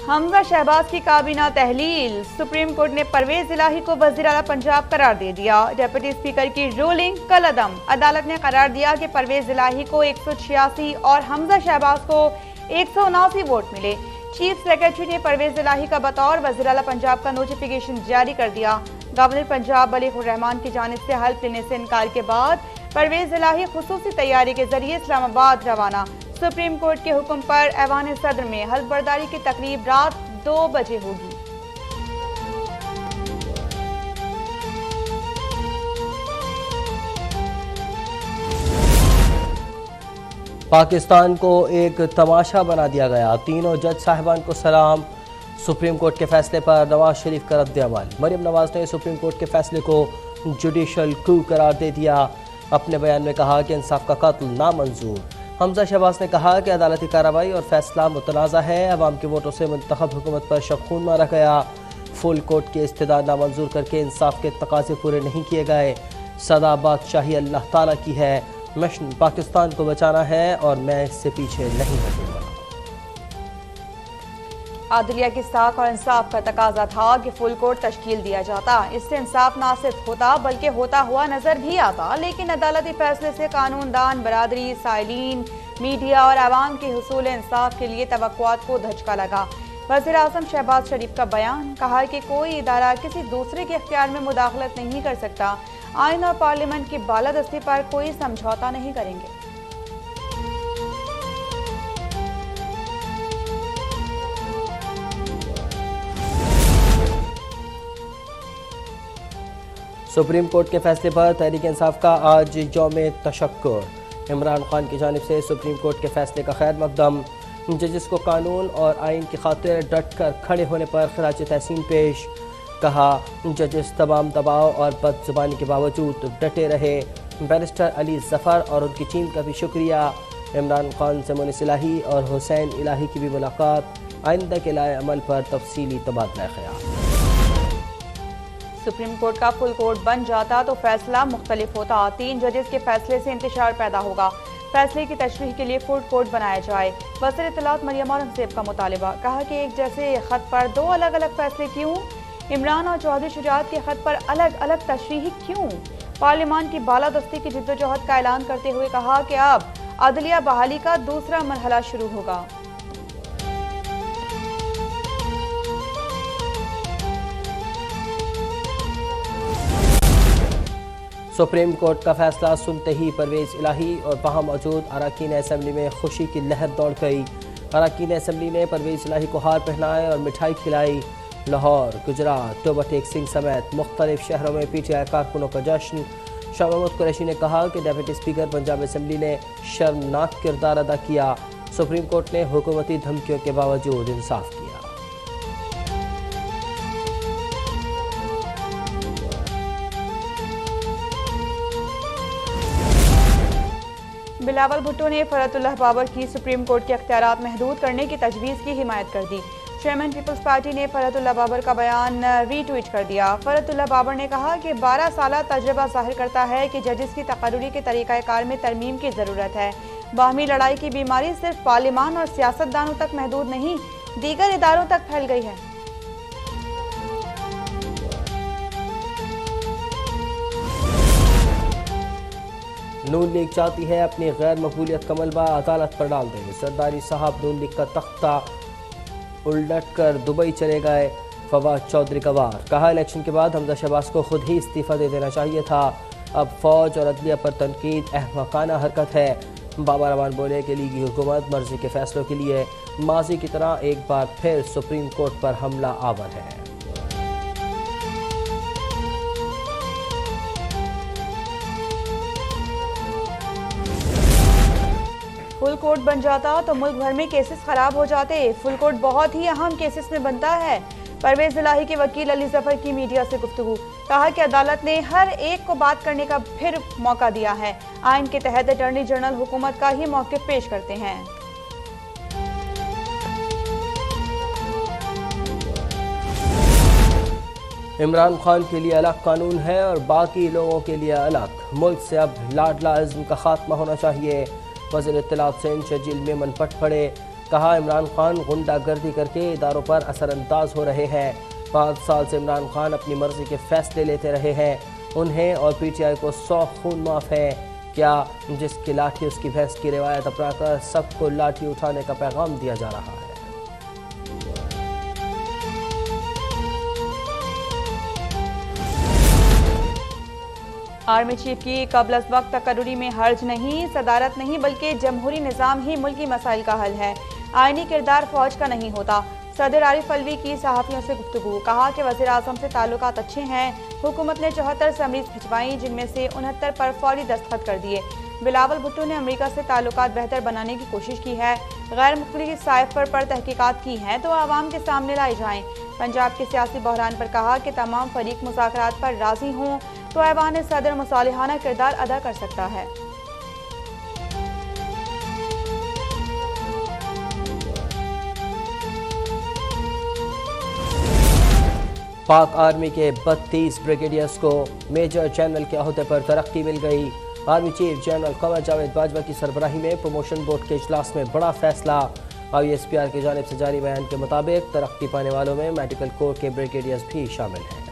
हमजा शहबाज की काबीना तहलील। Supreme court ने परवेज इलाही को वज़ीर आला पंजाब करार दे दिया। डिप्टी स्पीकर की रूलिंग कल अदम। अदालत ने करार दिया कि परवेज इलाही को 186 और हमजा शहबाज को 179 वोट मिले। चीफ सेक्रेटरी ने परवेज इलाही का बतौर वज़ीर आला पंजाब का नोटिफिकेशन जारी कर दिया। गवर्नर पंजाब मलिक उर रहमान की जानिब से हेल्प लेने से इनकार के बाद परवेज इलाही खुसूसी तैयारी के जरिए इस्लामाबाद रवाना। सुप्रीम कोर्ट के हुक्म पर ऐवान सदर में हल्फ बर्दारी की तकरीब रात 2 बजे होगी। पाकिस्तान को एक तमाशा बना दिया गया। तीनों जज साहिबान को सलाम। सुप्रीम कोर्ट के फैसले पर नवाज शरीफ का रद्द-ए-अमल। मरियम नवाज ने सुप्रीम कोर्ट के फैसले को जुडिशल कू करार दे दिया। अपने बयान में कहा कि इंसाफ का कत्ल नामंजूर। हमजा शहबाज ने कहा कि अदालती कार्रवाई और फैसला मुतनाज़ा है। अवाम के वोटों से मुंतखब हुकूमत पर शक खून मारा गया। फुल कोर्ट के इस्तदा नामंजूर करके इंसाफ के तकाजे पूरे नहीं किए गए। सदा बादशाही अल्लाह ताला की है। मिशन पाकिस्तान को बचाना है और मैं इससे पीछे नहीं हटूंगा। आदलिया की साख और इंसाफ का तकाजा था कि फुल कोर्ट तश्कील दिया जाता। इससे इंसाफ ना सिर्फ होता बल्कि होता हुआ नजर भी आता। लेकिन अदालती फैसले से कानूनदान, बरादरी, साइलीन, मीडिया और आवाम के हुसूल इंसाफ के लिए तवक्कुआत को धचका लगा। वज़ीर आज़म शहबाज शरीफ का बयान। कहा कि कोई इदारा किसी दूसरे के इख्तियार में मुदाखलत नहीं कर सकता। आइन और पार्लियामेंट की बालादस्ती पर कोई समझौता नहीं करेंगे। सुप्रीम कोर्ट के फैसले पर तहरीक इंसाफ का आज यौम तशक्कुर। इमरान खान की जानिब से सुप्रीम कोर्ट के फैसले का खैर मकदम। जजिस को कानून और आइन की खातिर डट कर खड़े होने पर खराज तहसीन पेश। कहा जजिस तमाम दबाव और बदजुबानी के बावजूद डटे रहे। बैरिस्टर अली जफ़र और उनकी टीम का भी शुक्रिया। इमरान खान से मुनिस इलाही और हुसैन इलाही की भी मुलाकात। आइंदा के लाए अमल पर तफसीली तबादला ख्याल। सुप्रीम कोर्ट का फुल कोर्ट बन जाता तो फैसला मुख्तलिफ होता। 3 जजेस के फैसले से इंतशार पैदा होगा। फैसले की तशरीह के लिए फुल कोर्ट बनाया जाए। वज़ीर इत्तलात मरियम औरंगज़ेब का मुतालिबा। कहा कि एक जैसे खत पर 2 अलग अलग फैसले क्यों? इमरान और चौधरी शुजात के खत पर अलग अलग तशरीह क्यों? पार्लियामान की बालादस्ती की जिद्दोजहद का ऐलान करते हुए कहा कि अब अदलिया बहाली का दूसरा मरहला शुरू होगा। सुप्रीम कोर्ट का फैसला सुनते ही परवेज इलाही और वहाँ मौजूद अरकान असम्बली में खुशी की लहर दौड़ गई। अरकान असम्बली ने परवेज इलाही को हार पहनाए और मिठाई खिलाई। लाहौर, गुजरात, टोबा टेक सिंह समेत मुख्तलिफ शहरों में PTI कारकुनों का जश्न। शाह महमूद कुरैशी ने कहा कि डिप्टी स्पीकर पंजाब असम्बली ने शर्मनाक किरदार अदा किया। सुप्रीम कोर्ट ने हुकूमती धमकियों के बावजूद इंसाफ किया। बिलावल भुट्टो ने फरतुल्लाह बाबर की सुप्रीम कोर्ट के अख्तियारात महदूद करने की तजवीज़ की हिमायत कर दी। चेयरमैन पीपल्स पार्टी ने फरतुल्लाह बाबर का बयान रीट्वीट कर दिया। फरतुल्लाह बाबर ने कहा कि 12 साला तजर्बा जाहिर करता है कि जजिस की तकर्रुरी के तरीक़ाकार में तरमीम की ज़रूरत है। बाहमी लड़ाई की बीमारी सिर्फ पार्लियामान और सियासतदानों तक महदूद नहीं, दीगर इदारों तक फैल गई है। नून लीग चाहती है अपनी गैर मकबूलियत का मलबा अदालत पर डाल दें। सरदारी साहब नून लीग का तख्ता उलट कर दुबई चले गए। फवाद चौधरी का वार। कहा इलेक्शन के बाद हमजा शहबाज को खुद ही इस्तीफा दे देना चाहिए था। अब फौज और अदलिया पर तनकीद अहमकाना हरकत है। बाबर रमान बोले कि लीगी हुकूमत मर्जी के फैसलों के लिए माजी की तरह एक बार फिर सुप्रीम कोर्ट पर हमला आवर है। फुल कोर्ट बन जाता तो मुल्क भर में केसेस खराब हो जाते। फुल कोर्ट बहुत ही अहम केसेस में बनता है। परवेज इलाही के वकील अली जफर की मीडिया से गुफ्तगू। कहा कि अदालत ने हर एक को बात करने का फिर मौका दिया है। आइन के तहत अटॉर्नी जनरल हुकूमत का ही मौक़िफ़ पेश करते हैं। इमरान खान के लिए अलग कानून है और बाकी लोगों के लिए अलग। मुल्क से अब लाडला इज़्म का खात्मा होना चाहिए। वज़ीर इत्तलात सिंध शजील मेमन पट पड़े। कहा, इमरान खान गुंडागर्दी करके इदारों पर असरअंदाज हो रहे हैं। 5 साल से इमरान खान अपनी मर्जी के फैसले लेते रहे हैं। उन्हें और PTI को 100 खून माफ है। क्या जिसकी लाठी उसकी भैंस की रिवायत अपनाकर सबको लाठी उठाने का पैगाम दिया जा रहा है। आर्मी चीफ की कबल वक्त तकर्री में हर्ज नहीं, सदारत नहीं बल्कि जमहूरी निज़ाम ही मुल्की मसाइल का हल है। आईनी किरदार फौज का नहीं होता। सदर आरिफ अलवी की सहाफ़ियों से गुफ्तगू, कहा कि वज़ीर आज़म से ताल्लुकात अच्छे हैं। हुकूमत ने 74 समरीज भिजवाई, जिनमें से 69 पर फौरी दस्तखत कर दिए। बिलावल भुट्टो ने अमेरिका से ताल्लुकात बेहतर बनाने की कोशिश की है। गैर मुख्तलिफ साइफर पर तहकीकात की हैं तो आवाम के सामने लाई जाएं। पंजाब के सियासी बहरान पर कहा कि तमाम फरीक मुज़ाकरात पर राजी हों तो ऐवान सदर मुसालिहाना किरदार अदा कर सकता है। पाक आर्मी के 32 ब्रिगेडियर्स को मेजर जनरल के अहदे पर तरक्की मिल गई। Army chief general Qamar Javed Bajwa की सरबराही में प्रमोशन बोर्ड के इजलास में बड़ा फैसला। ISPR की जानिब से जारी बयान के मुताबिक तरक्की पाने वालों में मेडिकल कोर के ब्रिगेडियर्स भी शामिल हैं।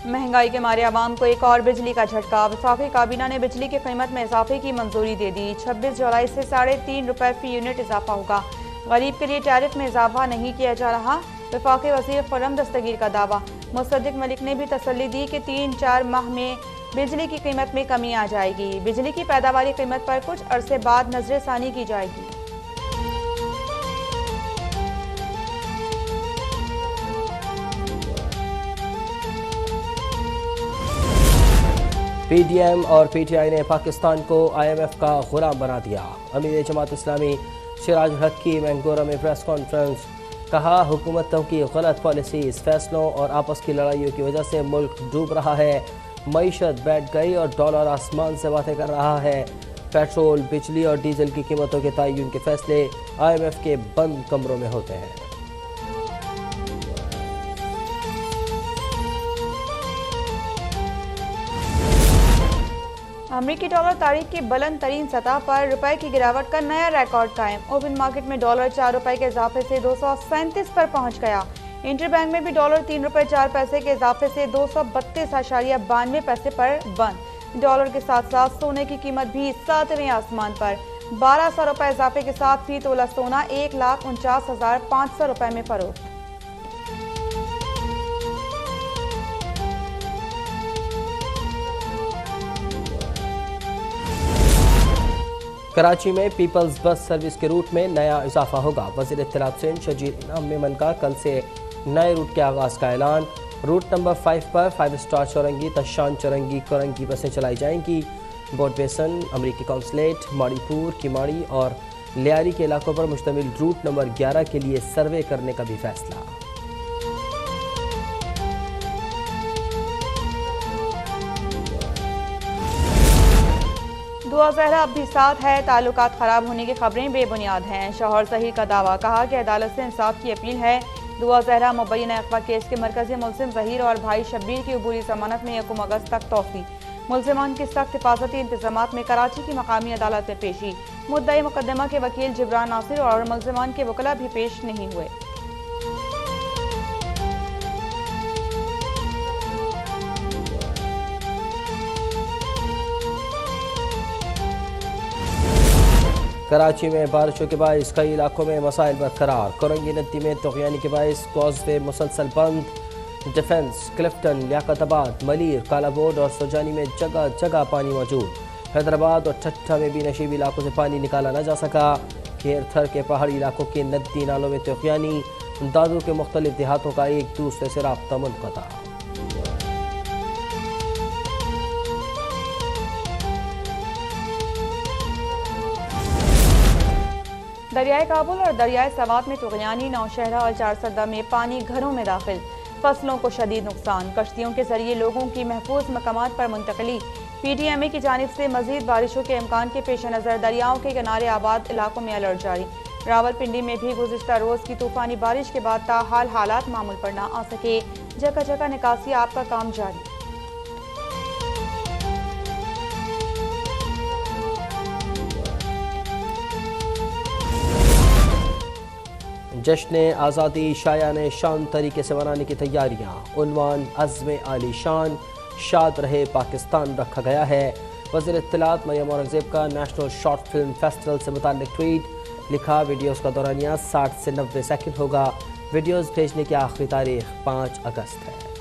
महंगाई के मारे आवाम को एक और बिजली का झटका। वफाकी काबीना ने बिजली की कीमत में इजाफे की मंजूरी दे दी। 26 जुलाई से 3.5 रुपए फी यूनिट इजाफा होगा। गरीब के लिए टैरिफ में इजाफा नहीं किया जा रहा। वफाकी वज़ीर खुर्रम दस्तगीर का दावा। मुसद्दिक मलिक ने भी तसल्ली दी कि 3-4 माह में बिजली की कीमत में कमी आ जाएगी। बिजली की पैदावारी कीमत पर कुछ अरसे बाद नजरसानी की जाएगी। PDM और PTI ने पाकिस्तान को IMF का गुलाम बना दिया। अमीर जमात इस्लामी सिराज हक की मैंगोरा में प्रेस कॉन्फ्रेंस, कहा, हुकूमतों की गलत पॉलिसीज, फैसलों और आपस की लड़ाइयों की वजह से मुल्क डूब रहा है। मईशत बैठ गई और डॉलर आसमान से बातें कर रहा है। पेट्रोल, बिजली और डीजल की कीमतों के तयन के फैसले IMF के बंद कमरों में होते हैं। अमरीकी डॉलर तारीख की बुलंद तरीन सतह पर रुपए की गिरावट का नया रिकॉर्ड कायम। ओपन मार्केट में डॉलर 4 रुपए के इजाफे से 237 पर पहुंच गया। इंटरबैंक में भी डॉलर 3 रुपए 4 पैसे के इजाफे से 232.92 पैसे पर बंद। डॉलर के साथ साथ सोने की कीमत भी 7वें आसमान पर। 1200 रुपए इजाफे के साथ फी तोला सोना 1,49,500 रुपए में फरोख्त। कराची में पीपल्स बस सर्विस के रूट में नया इजाफा होगा। वज़ीर इत्तलात सिंध शजीर इनाम मेमन का कल से नए रूट के आगाज़ का ऐलान। रूट नंबर 5 पर 5 स्टार चौरंगी, तशान चौरंगी, कोरंगी बसें चलाई जाएंगी। बोट बेसन, अमरीकी कौंसलेट, माड़ीपुर, किमाड़ी और लियारी के इलाकों पर मुश्तमिल रूट नंबर 11 के लिए सर्वे करने का भी फैसला। दुआ ज़हरा अब भी साथ है। ताल्लुकात खराब होने की खबरें बेबुनियाद हैं। शौहर ज़हीर का दावा, कहा कि अदालत से इंसाफ की अपील है। दुआ ज़हरा मुबैना अगवा केस के मरकजी मुलजिम ज़हीर और भाई शब्बीर की अबूरी जमानत में 1 अगस्त तक तौफ़ी। मुलजिमान की सख्त हिफाजती इंतजामात में कराची की मकामी अदालत में पेशी। मुद्दई मुकदमा के वकील जिब्रान नासिर और मुलजिमान के वकला भी पेश नहीं हुए। कराची में बारिशों के बायस कई इलाकों में मसाइल बरकरार। कोरंगी नदी में तूफ़ानी के बायस कॉजवे मुसलसल बंद। डिफेंस, क्लिफ्टन, लियाकताबाद, मलीर, कालाबोर्ड और सुजानी में जगह जगह पानी मौजूद। हैदराबाद और ठट्ठा में भी नशीबी इलाकों से पानी निकाला न जा सका। घेर थर के पहाड़ी इलाकों के नदी नालों में तूफ़ानी। दादू के मुख्तलिफ देहातों का एक दूसरे से राब्ता मुनक़ता। दरियाए काबुल और दरियाए सवात में तुग़यानी, नौशहरा और चारसदा में पानी घरों में दाखिल। फसलों को शदीद नुकसान। कश्तियों के जरिए लोगों की महफूज मकामात पर मुंतकली। PTMA की जानिब से मजीद बारिशों के इम्कान के पेश नज़र दरियाओं के किनारे आबाद इलाकों में अलर्ट जारी। रावलपिंडी में भी गुज़िश्ता रोज़ की तूफ़ानी बारिश के बाद ताहाल हालात मामूल पर न आ सके। जगह जगह निकासी आप का काम जारी। जश्न आज़ादी शायान शान तरीके से मनाने की तैयारियाँ। उन्वान अज़्म आली शान शाद रहे पाकिस्तान रखा गया है। वज़ीर इत्तलात मरियम औरंगज़ेब का नेशनल शॉर्ट फिल्म फेस्टिवल से मुताल्लिक ट्वीट। लिखा, वीडियोज़ का दौरानिया 60 से 90 सेकंड होगा। वीडियोज़ भेजने की आखिरी तारीख 5 अगस्त है।